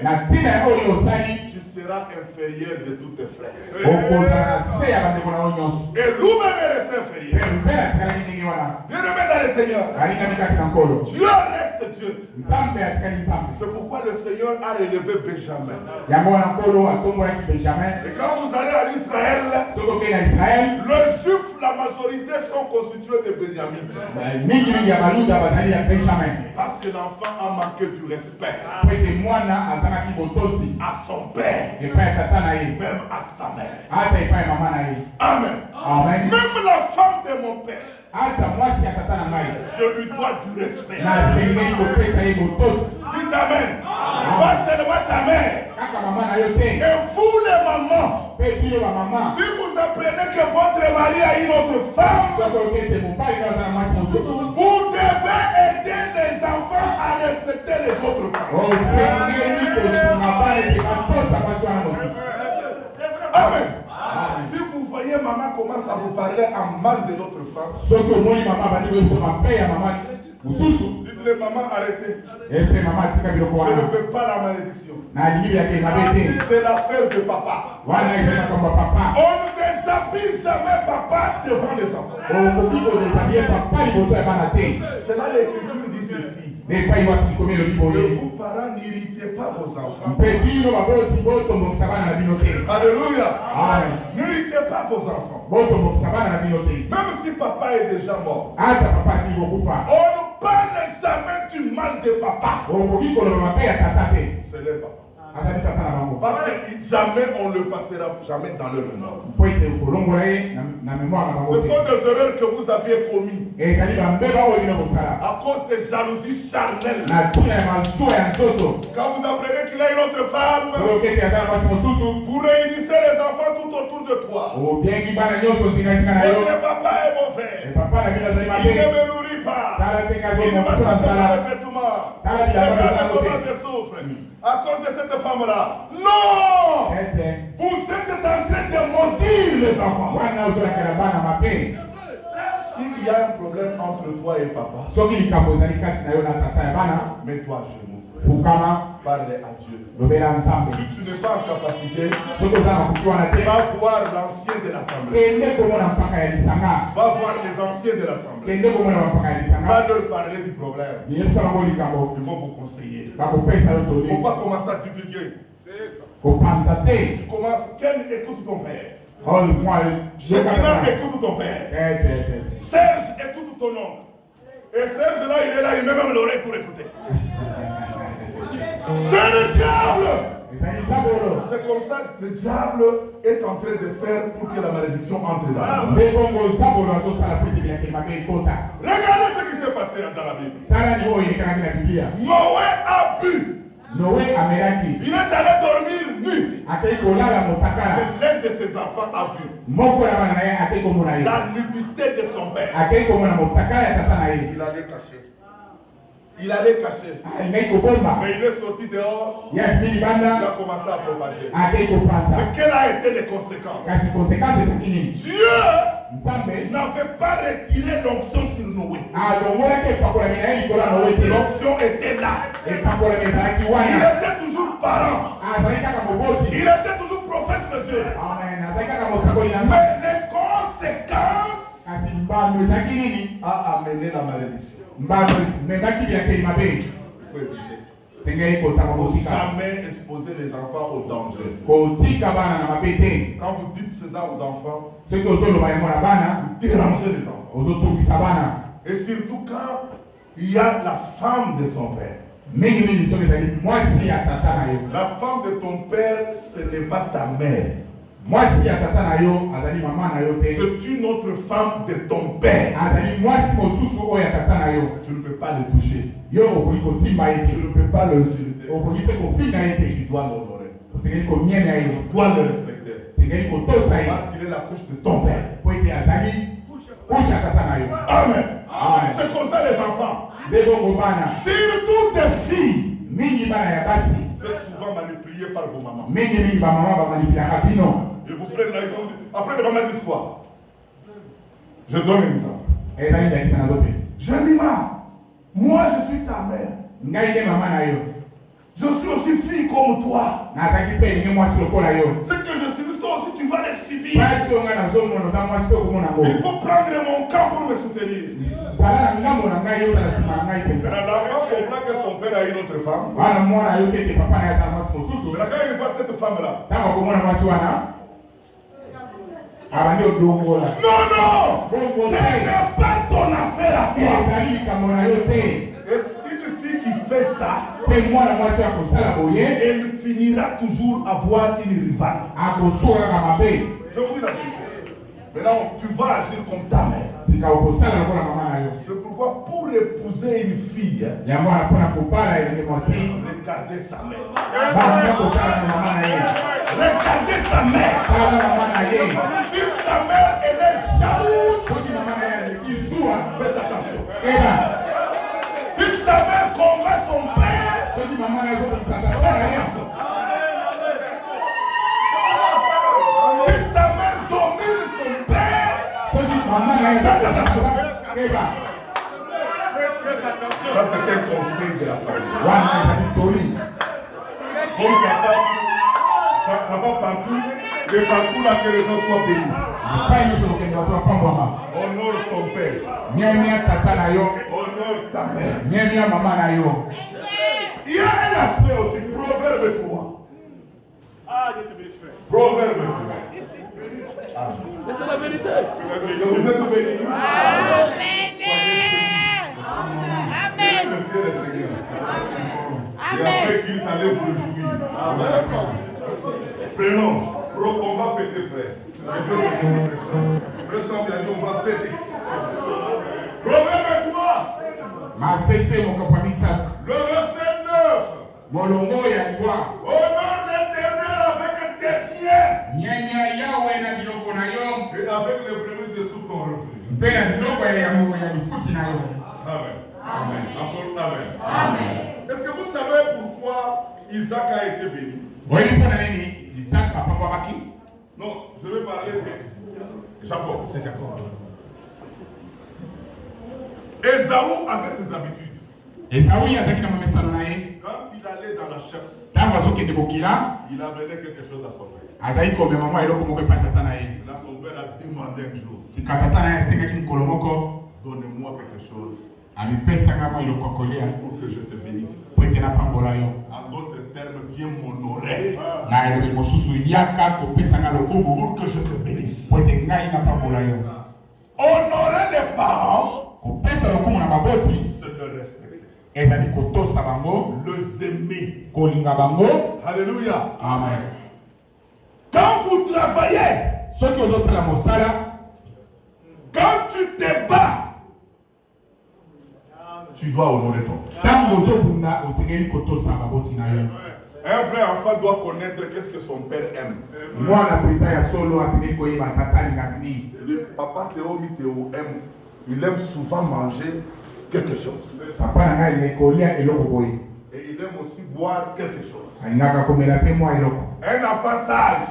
tu seras inférieur de tous tes frères. Et lui-même est resté inférieur. Bien-aimé dans le Seigneur, Dieu reste Dieu. C'est pourquoi le Seigneur a relevé Benjamin. Et quand vous allez à Israël, les Juifs, la majorité sont constitués de Benjamin. Parce que l'enfant a manqué du respect à son père, même à sa mère. Amen. Même la femme de mon père, je lui dois du respect. Dites amen. Pas seulement ta mère. Et vous les mamans, si vous apprenez que votre mari a une autre femme, vous devez aider les enfants à respecter les autres femmes. Amen. Si vous voyez maman commence à vous parler en mal de notre femme, dites-le maman arrêtez. Je ne fais pas la malédiction. C'est l'affaire de papa. On ne déshabille jamais papa devant les enfants. C'est là l'écriture dit ceci. Et vous parents n'irritez pas vos enfants. Alléluia. N'irritez pas vos enfants. Même si papa est déjà mort, on ne parle jamais du mal de papa. C'est le papa. Parce que jamais on ne le passera jamais dans leur mémoire. Ce sont des erreurs que vous aviez commises à cause des jalousies charnelles. Quand vous apprenez qu'il a une autre femme, vous réunissez les enfants tout autour de toi. Votre papa est mauvais. Il ne me nourrit pas. Il ne m'a pas de vêtements. Regardez comment je souffre à cause de cette femme-là. Non! Vous êtes en train de mentir, les enfants. S'il y a un problème entre toi et papa, mets-toi à genoux. Parlez à Dieu. Si tu n'es pas en capacité, va voir l'ancien de l'assemblée. Va voir les anciens de l'assemblée. Va leur parler du problème. Ils vont vous conseiller. Il ne faut pas commencer à divulguer. Ken, écoute ton père. Shekinah, Écoute ton père. Serge, écoute ton oncle. Et Serge là, il est là, il met même l'oreille pour écouter. C'est le diable. C'est comme ça que le diable est en train de faire pour que la malédiction entre là. Regardez ce qui s'est passé dans la Bible. Noé a bu. Il est allé dormir nu. L'un de ses enfants a vu la nudité de son père. Il allait cacher. Il allait cacher. Mais il est sorti dehors. Il a commencé à propager. Mais quelles ont été les conséquences? Dieu n'avait pas retiré l'onction sur Noé. L'onction était là. Il était toujours parent. Il était toujours prophète de Dieu. Mais les conséquences a amené la malédiction. Il faut éviter. Jamais exposer les enfants au danger. Quand vous dites cela aux enfants, vous dérangez les enfants. Et surtout quand il y a la femme de son père. La femme de ton père, ce n'est pas ta mère. C'est une autre femme de ton père. Tu ne peux pas le toucher. Tu ne peux pas le insulter. Tu dois l'honorer. Tu dois le respecter. Parce qu'il est la couche de ton père. Amen. C'est comme ça les enfants. Surtout des filles. Vous êtes souvent manipulés par vos mamans. Ils vous prennent là, après les mamans disent quoi? Je donne un exemple. Jemima, moi je suis ta mère. Je suis aussi fille comme toi. Ce que je suis, toi aussi tu vas les subir. Il faut prendre mon camp pour me soutenir. L'enfant comprend que son père a une autre femme. Maintenant quand il voit cette femme-là. Non, ce n'est pas ton affaire à toi. Une fille qui fait ça, elle finira toujours à avoir une rivale. Je vous dis la vérité. Maintenant, tu vas agir comme ta mère. C'est pourquoi pour épouser une fille, regardez sa mère. Regardez sa mère. Si sa mère elle est jalouse, faites attention. Si sa mère combat son père, si sa mère domine son père, faites attention. Ça c'est un conseil de la famille. Comme ça va partout, et partout là que les gens soient bénis. Honore ton père. Honore ta mère. Il y a un aspect aussi, Proverbe 3. Proverbe 3. C'est la vérité. Vous êtes bénis. Amen. Merci le Seigneur. Et après qu'il t'allait vous réjouir. Prenons. On va fêter, frère. Frère Samuel, on va fêter. Proverbe 3. Le verset 9. Honore l'Éternel avec tes biens. Et avec les prémices de tout ton reflet. Amen. Amen. Encore amen. Amen. Est-ce que vous savez pourquoi Isaac a été béni? Non, je vais parler de Jacob. C'est Jacob. Ésaü avait ses habitudes. Quand il allait dans la chasse, il amenait quelque chose à son père. Là, son père a demandé un jour, donnez-moi quelque chose. pour que je te bénisse. En d'autres termes, viens m'honorer pour que je te bénisse. Honorer les parents, c'est le respecter. Les aimer. Alléluia. Amen. Quand vous travaillez, quand tu te bats, tu dois honorer ton père. Un vrai enfant doit connaître qu'est-ce que son père aime. Le papa Théo aime. Il aime souvent manger quelque chose. Et il aime aussi boire quelque chose. Un enfant sage,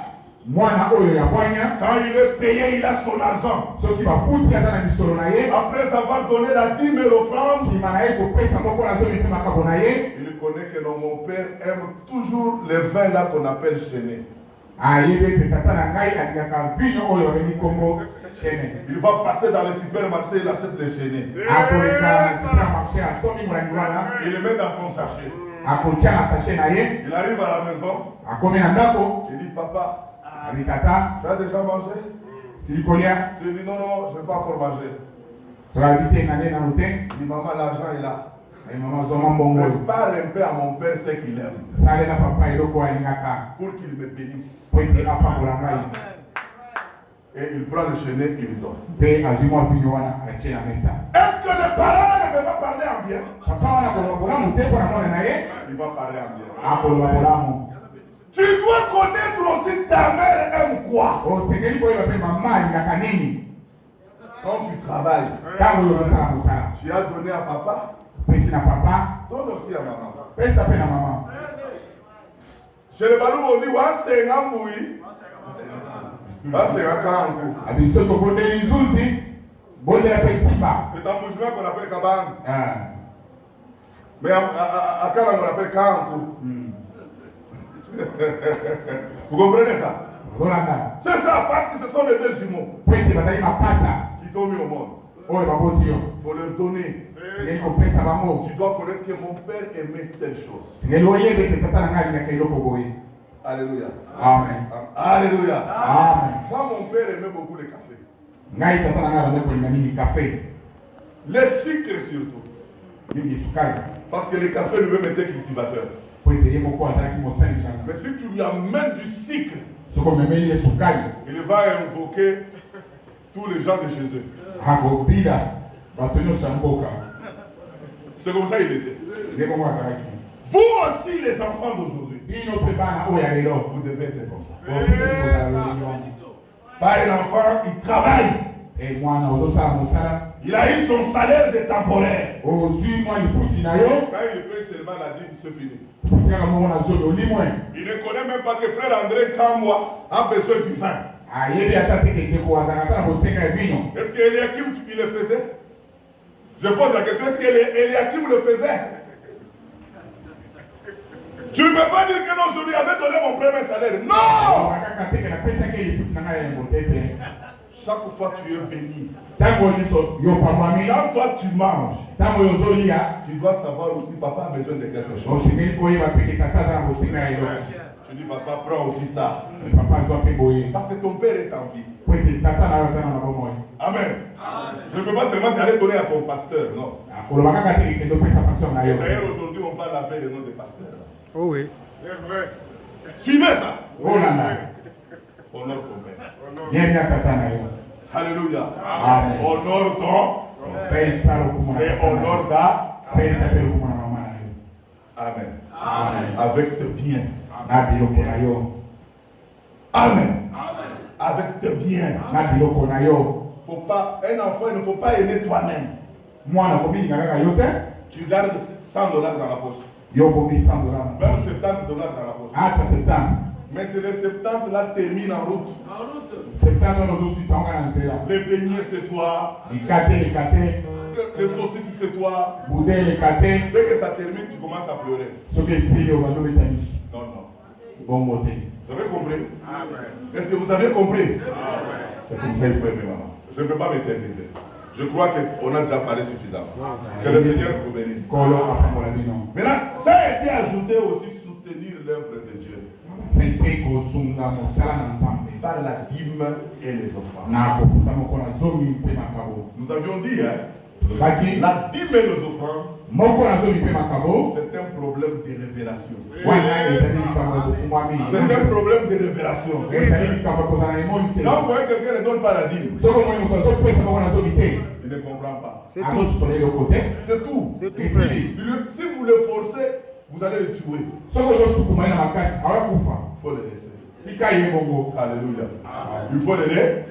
quand il est payé, il a son argent. Après avoir donné la 10 000 offrandes, il connaît que non, mon père aime toujours les vins là qu'on appelle chaînés. Il va passer dans le supermarché, il achète les chaînés. Il les met dans son sachet. Il arrive à la maison. Il dit, papa, tu as déjà mangé? Il dit, non, non, je ne vais pas encore manger. Il dit, maman, l'argent est là. Parle un peu à mon père ce qu'il aime. Pour qu'il me bénisse. Et il prend le chenet et il lui donne. Est-ce que le parent ne peut pas parler en bien? Il va parler en bien. Tu dois connaître aussi ta mère aime quoi. Quand tu travailles, tu as donné à papa, donne aussi à maman. Chez les balous, on dit, c'est un amboui. C'est un kango. C'est un musulman qu'on appelle kabang. Mais à Kala, on appelle kango. Vous comprenez ça? C'est ça, parce que ce sont les deux jumeaux qui t'ont mis au monde. Il faut leur donner. Tu dois connaître que mon père aimait telle chose. Alléluia. Amen. Alléluia. Amen. Moi, mon père aimait beaucoup le café. Le sucre surtout. Parce que le café lui-même était cultivateur. Mais si tu lui amènes du sucre, il va invoquer tous les gens de chez eux. C'est comme ça il était. Vous aussi les enfants d'aujourd'hui, vous devez être comme ça. Pas un enfant, il travaille. Il a eu son salaire de temporaire. Quand il paye seulement la dîme, c'est fini. Il ne connaît même pas que frère André Kamwa a besoin du vin. Est-ce qu'Eliakim il le faisait? Je pose la question, est-ce qu'Eliakim le faisait? Tu ne peux pas dire que non, je lui avais donné mon premier salaire. Non! Chaque fois tu es béni. Quand toi tu manges, tu dois savoir aussi papa a besoin de quelque chose. Tu dis papa prends aussi ça. Parce que ton père est en vie. Amen. Je ne peux pas seulement aller donner à ton pasteur, non. D'ailleurs aujourd'hui on va laver le nom des pasteurs. Oh oui. C'est vrai. Suivez ça. Honore ton père. Alléluia. Amen. Honore ton et honore ta. Amen. Amen. Avec tes biens. Amen. Avec tes biens. Faut pas, un enfant, il ne faut pas aimer toi-même. Tu gardes $100 dans la poche. Même $70 dans la poche. Mais c'est les 70 là terminent en route. Les beignets c'est toi. Les saucisses c'est toi. Dès que ça termine, tu commences à pleurer. Non, non. Vous avez compris? Est-ce que vous avez compris? C'est comme ça il faut aimer maman. Je ne peux pas m'éterniser. Je crois qu'on a déjà parlé suffisamment. Que le Seigneur vous bénisse. Maintenant, ça a été ajouté aussi soutenir l'œuvre de Dieu. Par la dîme et les offrandes. Nous avions dit, hein, la dîme et les offrandes, c'est un problème de révélation. C'est un problème de révélation. Quand vous voyez quelqu'un ne donne pas la dîme, il ne comprend pas. C'est tout. Et si vous le forcez, vous allez le tuer. Il faut le laisser. Alléluia. Il faut le laisser.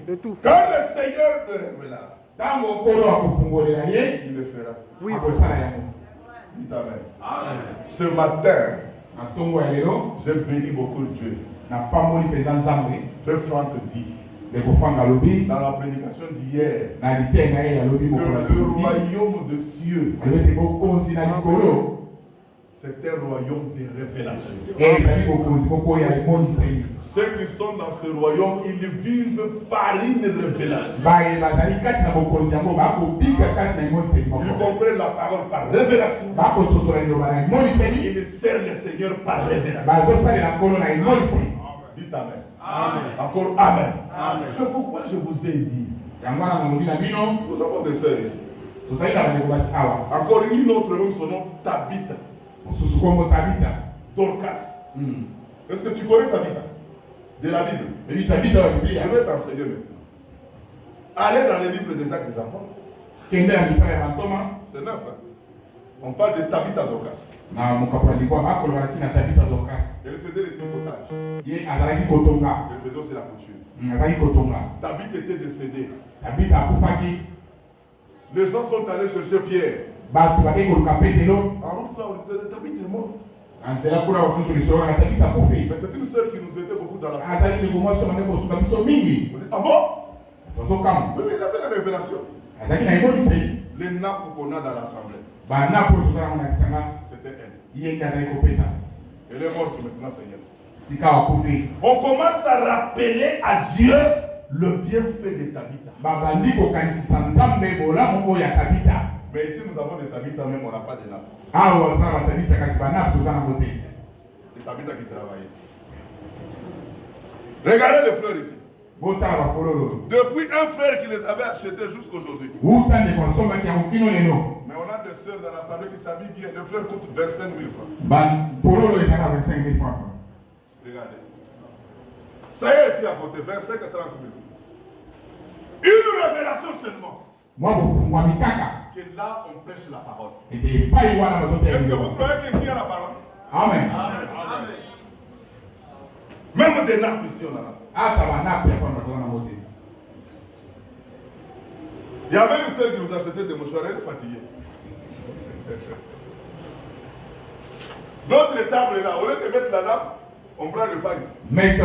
C'est tout. Quand le Seigneur te révélera, il le fera. Oui. Dites amen. Ce matin, j'ai béni beaucoup de Dieu. Frère Franck dit dans la prédication d'hier que le royaume de cieux, c'est un royaume de révélation. Ceux qui sont dans ce royaume, ils vivent par une révélation. Ils comprennent la parole par révélation. Ils servent le Seigneur par révélation. Dites amen. Amen. Encore amen. Amen. C'est pourquoi je vous ai dit. Nous avons des sœurs ici. Encore une autre nom, son nom Tabitha. Dorcas. Est-ce que tu connais Tabitha? De la Bible. Je vais t'enseigner maintenant. Allez dans les livres des Actes des Apôtres. C'est neuf. Hein? On parle de Tabitha Dorcas. Elle faisait le tricotage. Elle faisait aussi la couture. Tabitha était décédée. Les gens sont allés chercher Pierre. En route là, on disait Tabitha est morte. Mais c'est une sœur qui nous aidait beaucoup dans la salle. Ah bon? Oui, mais il a fait la révélation. Les nappes qu'on a dans l'assemblée. C'était elle. Elle est morte maintenant, Seigneur. On commence à rappeler à Dieu le bienfait de Tabitha. Mais ici nous avons des Tabitha, même on n'a pas de nappes. C'est Tabitha qui travaillait. Regardez les fleurs ici. Depuis un frère qui les avait achetées jusqu'aujourd'hui. Mais on a des sœurs dans l'assemblée qui s'habillent bien. Les fleurs coûtent 25 000 francs. Regardez. Ça y est ici à côté, 25 à 30 000. Une révélation seulement. Que là on prêche la parole. Est-ce que vous croyez qu'ici il y a la parole? Amen. Amen. Même des nappes ici on en a. Il y avait une sœur qui nous achetait des mouchoirs, elle est fatiguée. Notre table est là, au lieu de mettre la nappe, on prend le pagne. Mais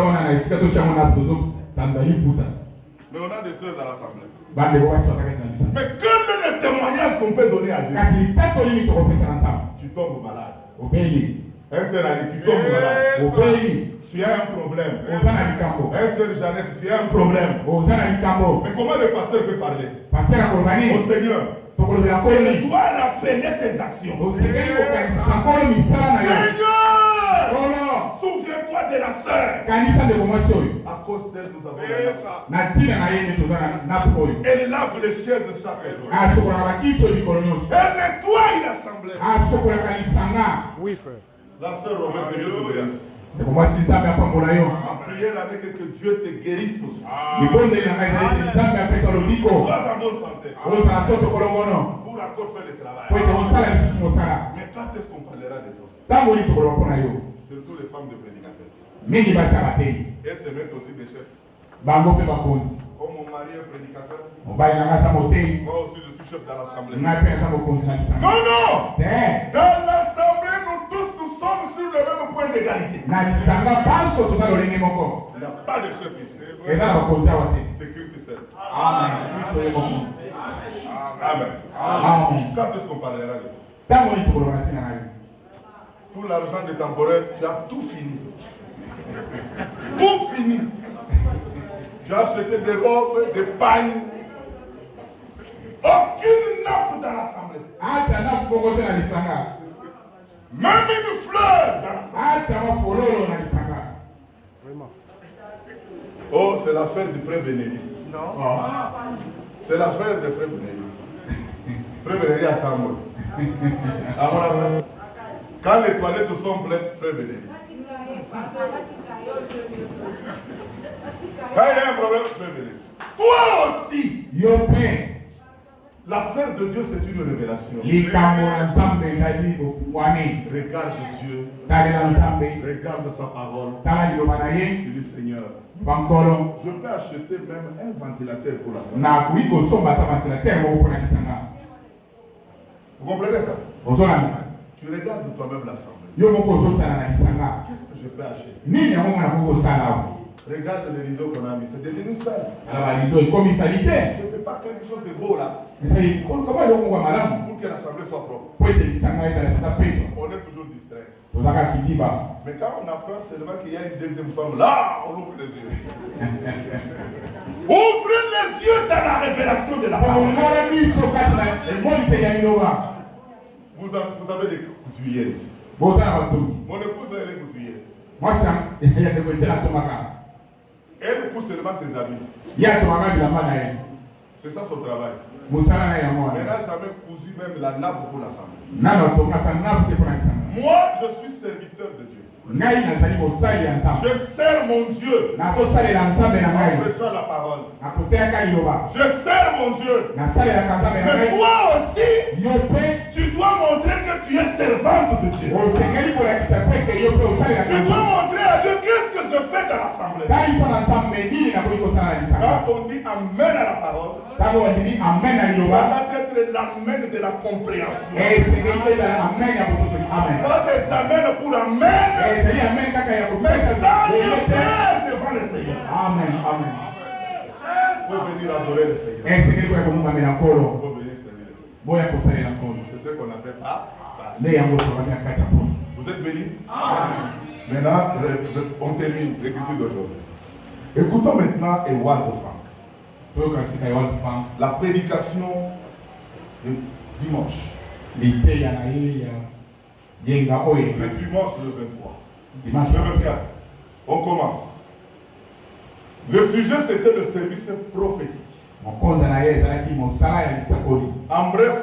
on a des sœurs dans l'assemblée. Mais quel est le témoignage qu'on peut donner à Dieu? Tu tombes malade. Un sœur a dit, tu tombes malade. Tu as un problème. Un sœur Jeannette, tu as un problème. Mais comment le pasteur peut parler? Au Seigneur. Tu dois rappeler tes actions. Seigneur, souviens-toi de la sœur. À cause d'elle, nous avons la nappe. Elle lave les chaises chaque jour. Elle nettoie l'assemblée. Oui, frère. La sœur Robert, que Dieu te bénisse. En prière avec que Dieu te guérisse aussi. Sois en bonne santé. Pour encore faire le travail. Mais quand est-ce qu'on parlera de toi? Surtout les femmes de prédicateurs. Elles se mettent aussi des chefs. Comme mon mari est prédicateur, moi aussi je suis chef dans l'assemblée. Non, non! Dans l'assemblée, nous tous nous sommes sur le même point d'égalité. Il n'y a pas de chef ici. C'est Christ seul. Amen. Amen. Quand est-ce qu'on parlera de toi? Pour l'argent des temporaires, tu as tout fini. Tout fini. Tu as acheté des robes, des pagnes, Même une fleur dans la salle. Oh, c'est l'affaire du frère Bénédicte. Non. C'est l'affaire du frère Bénédicte. Frère Bénédicte à Samuel. À mon avis. Quand les toilettes sont pleines, frère Bénédicte. Quand il y a un problème, frère Bénédicte. Toi aussi. L'affaire de Dieu, c'est une révélation. Regarde Dieu. Regarde sa parole. Il dit Seigneur, je peux acheter même un ventilateur pour la salle. Vous comprenez ça? Tu regardes toi-même l'assemblée. Qu'est-ce que je peux acheter? Regarde les rideaux qu'on a mis. C'est devenu sale. Je ne fais pas quelque chose de beau là. Pour que l'assemblée soit propre. On est toujours distrait. Mais quand on apprend seulement qu'il y a une deuxième femme là, on ouvre les yeux. Ouvrez les yeux dans la révélation de la parole. Vous avez des couturières ici. Mon épouse, elle est couturière. Elle pousse seulement ses habits. C'est ça son travail. Elle n'a jamais cousu même la nappe pour l'assemblée. Moi, je suis serviteur de Dieu. Je sers mon Dieu en prêchant la parole. Je sers mon Dieu. Mais toi aussi, tu dois montrer que tu es servante de Dieu. Tu dois montrer à Dieu qu'est-ce que je fais dans l'assemblée. Quand on dit amen à la parole, ça doit être l'amen de la compréhension. Pas des amens pour amen. Mais ça, Dieu fait devant le Seigneur. Amen. Amen. Faut venir adorer le Seigneur. Faut venir servir le Seigneur. C'est ce qu'on appelle Vous êtes bénis? Amen. Maintenant, on termine l'écriture d'aujourd'hui. Écoutons maintenant Ewald Frank. La prédication de dimanche. Le dimanche le 23. Dimanche le 24. On commence. Le sujet c'était le service prophétique. En bref,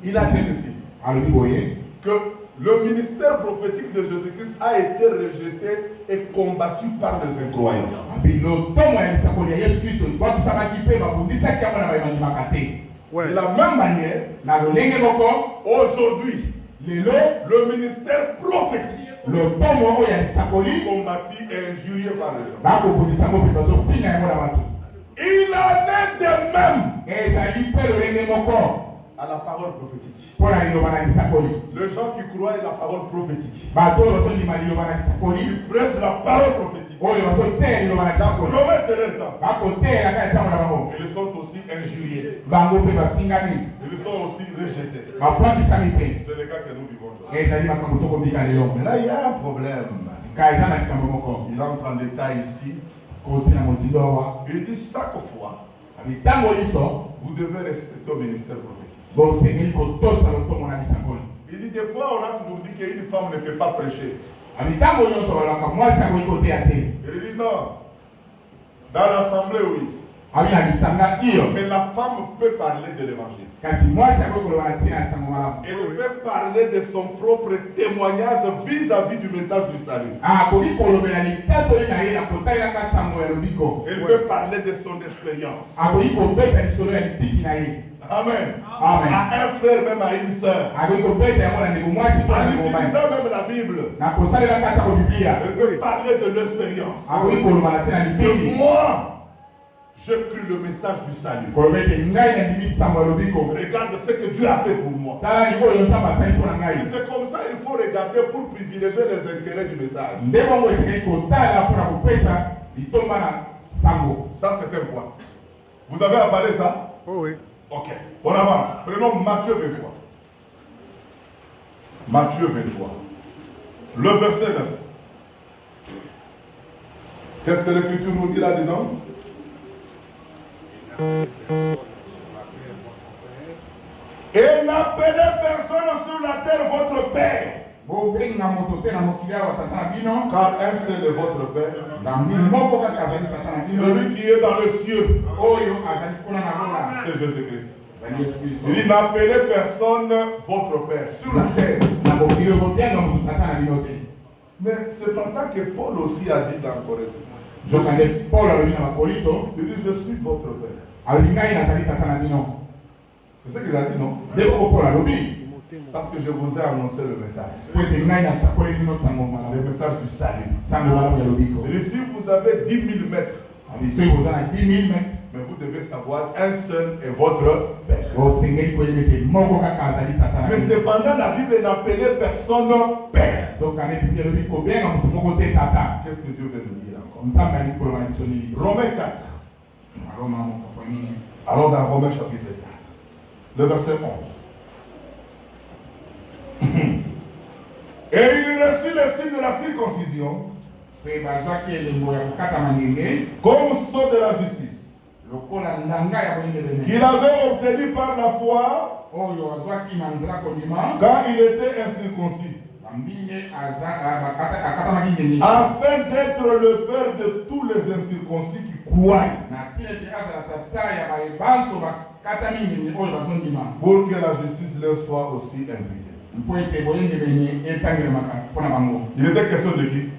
il a dit ceci. Que le ministère prophétique de Jésus-Christ a été rejeté et combattu par les incroyants. De la même manière, aujourd'hui, le ministère prophétique combattu et injurié par les gens. Il en est de même à la parole prophétique. Les gens qui croient à la parole prophétique, ils prêchent la parole prophétique. La promesse de leur temps. Ils sont aussi injuriés. Ils sont aussi rejetés. C'est le cas que nous vivons aujourd'hui. Mais là, il y a un problème. Il entre en détail ici. Il dit chaque fois, vous devez respecter le ministère prophétique. Il dit des fois on a toujours dit qu'une femme ne peut pas prêcher. Il dit non. Dans l'assemblée, oui. Mais la femme peut parler de l'évangile. Elle peut parler de son propre témoignage vis-à-vis du message du salut. Elle peut parler de son expérience. Amen. Amen. À un frère, même à une sœur. En utilisant même la Bible. Elle peut parler de l'expérience. De moi, je cru le message du salut. Regarde ce que Dieu a fait pour moi. C'est comme ça qu'il faut regarder pour privilégier les intérêts du message. Ça c'est un point. Vous avez avalé ça? Oh oui. Ok, on avance. Prenons Matthieu 23. Matthieu 23. Le verset 9. Qu'est-ce que l'Écriture nous dit là-dedans? Et Et n'appelez personne sur la terre votre père. Car un seul est votre père. Celui qui est dans le ciel. C'est Jésus-Christ. Il dit n'appelez personne votre père sur la terre. Mais cependant que Paul aussi a dit dans Corinthiens. Il dit je suis votre père. C'est ce qu'il a dit, non? Parce que je vous ai annoncé le message. Le message du salut. Et si vous avez 10 000 mètres, mais vous devez savoir, un seul est votre père. Mais cependant, la Bible n'appelait personne père. Qu'est-ce que Dieu veut nous dire encore? Romains 4. Allons dans Romains chapitre 4. Le verset 11. Et il reçut le signe de la circoncision comme sceau de la justice qu'il avait obtenu par la foi quand il était incirconcis, afin d'être le père de tous les incirconcis qui croient, pour que la justice leur soit aussi imputée. Il était question de qui?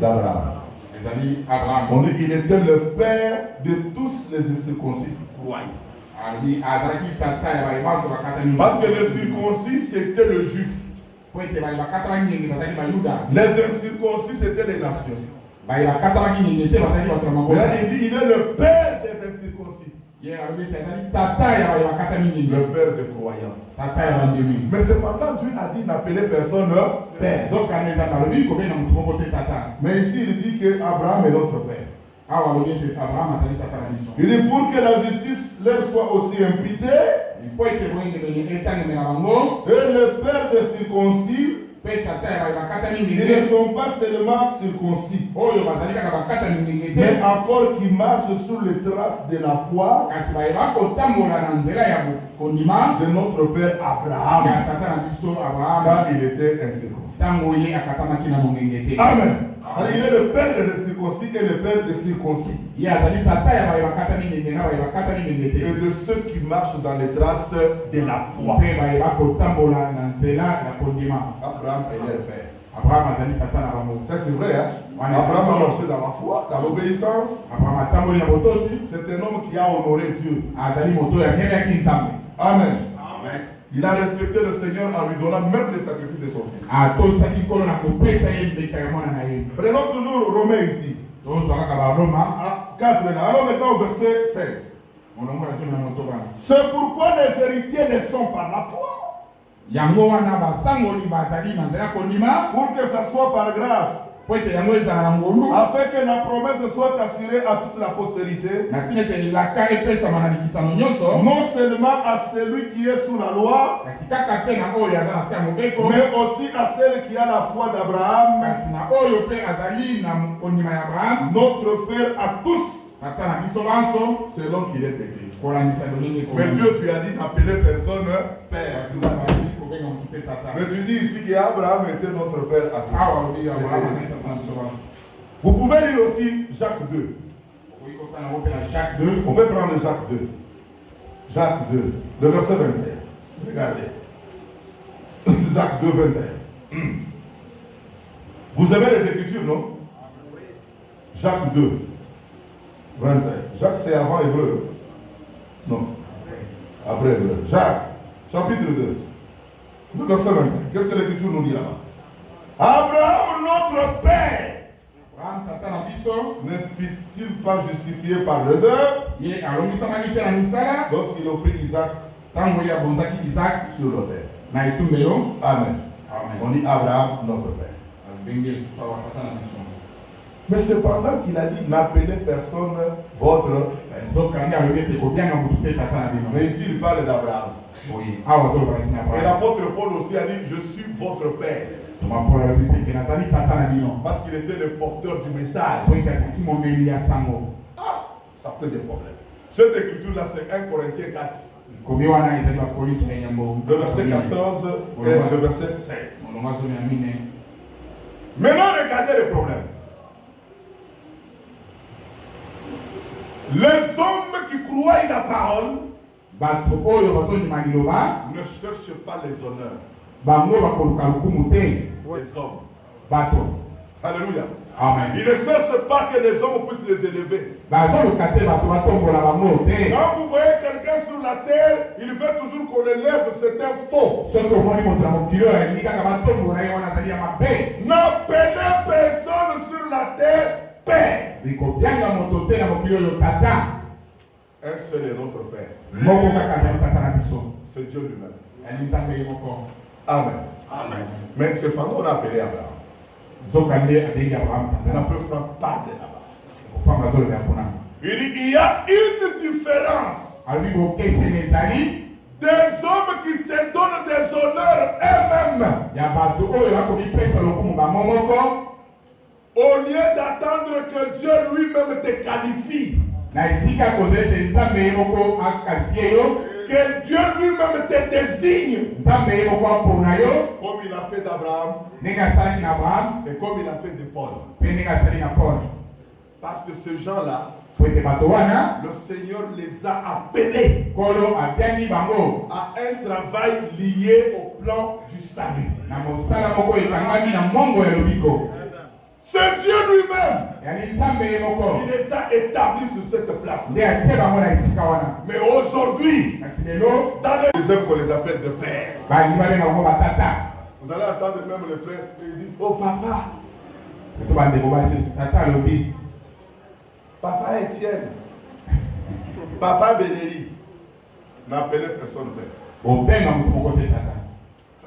D'Abraham. On dit qu'il était le père de tous les incirconcis qui croient. Parce que le circoncis c'était le juif. Les incirconcis c'était les nations. Là, il dit il est le père des incirconcis. Le père des croyants. Mais cependant, Dieu a dit n'appeler personne père. Mais ici, il dit que Abraham est notre père. Il dit pour que la justice leur soit aussi imputée, et le père des circoncis, ils ne sont pas seulement circoncis, mais encore qui marchent sur les traces de la foi de notre père Abraham, quand il était incirconcis. Amen. Alors, il est le père des circoncis et le père des circoncis. Et de ceux qui marchent dans les traces de la foi. Abraham est leur père. Ça c'est vrai, hein? Abraham a marché dans la foi, dans l'obéissance. C'est un homme qui a honoré Dieu. Amen. Il a respecté le Seigneur en lui donnant même les sacrifices de son fils. Prenons toujours Romains ici. 4 là. Alors maintenant au verset 16. C'est pourquoi les héritiers ne sont par la foi. Pour que ça soit par grâce. Afin que la promesse soit assurée à toute la postérité, non seulement à celui qui est sous la loi, mais aussi à celle qui a la foi d'Abraham, notre Père à tous, selon qu'il est écrit. Mais Dieu tu as dit d'appeler personne Père. Mais tu dis ici qu'Abraham était notre Père à tous. Vous pouvez lire aussi Jacques 2. On peut prendre Jacques 2. Jacques 2, le verset 21. Regardez. Jacques 2, 21. Vous aimez les Écritures, non? Jacques 2, 21. Jacques, c'est avant Hébreu. Non. Après Hébreu. Jacques, chapitre 2. Le verset 21. Qu'est-ce que l'Écriture nous dit là-bas? Abraham, notre Père, ne fut-il pas justifié par les œuvres lorsqu'il offrit Isaac sur l'autel? Amen. On dit Abraham, notre Père. Mais cependant qu'il a dit n'appelez personne votre Père. Mais ici il parle d'Abraham. Et l'apôtre Paul aussi a dit je suis votre Père. Parce qu'il était le porteur du message. Ah, ça fait des problèmes. Cette écriture là c'est 1 Corinthiens 4. Le verset 14 et le verset 16. Maintenant, regardez le problème. Les hommes qui croient la parole ne cherchent pas les honneurs. Les hommes. Alléluia. Amen. Ils ne cherchent pas que les hommes puissent les élever. Quand vous voyez quelqu'un sur la terre, il veut toujours qu'on l'élève, c'est un faux. N'appelez personne sur la terre Père. Un seul est notre Père. C'est Dieu lui-même. Amen. Amen. Mais c'est pas nous on a appelé Abraham. On n'a pas de là-bas. Il dit il y a une différence. Des hommes qui se donnent des honneurs eux-mêmes. Au lieu d'attendre que Dieu lui-même te qualifie. Que Dieu lui-même te désigne. Comme il a fait d'Abraham. Et comme il a fait de Paul. Parce que ces gens-là, le Seigneur les a appelés à un travail lié au plan du salut. C'est Dieu lui-même. Il les a établis sur cette place. Mais aujourd'hui, dans les hommes qu'on les appelle de père, vous allez entendre même les frères qui disent oh papa. Papa Étienne. Papa Bénéli. N'appelez personne père.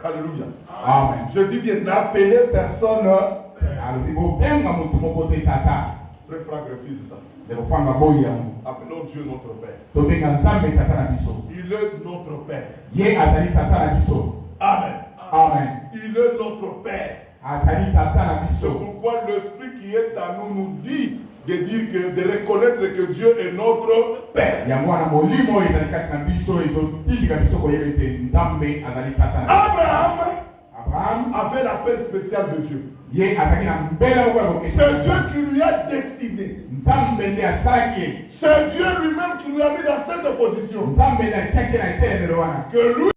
Alléluia. Amen. Je dis bien, n'appelez personne. Frère Franck refuse ça. Appelons Dieu notre Père. Il est notre Père. Amen. Amen. Il est notre Père. C'est pourquoi l'Esprit qui est à nous nous dit de dire que, de reconnaître que Dieu est notre Père. Abraham avait l'appel spécial de Dieu. C'est Dieu qui lui a décidé. C'est Dieu lui-même qui lui a mis dans cette position. Que lui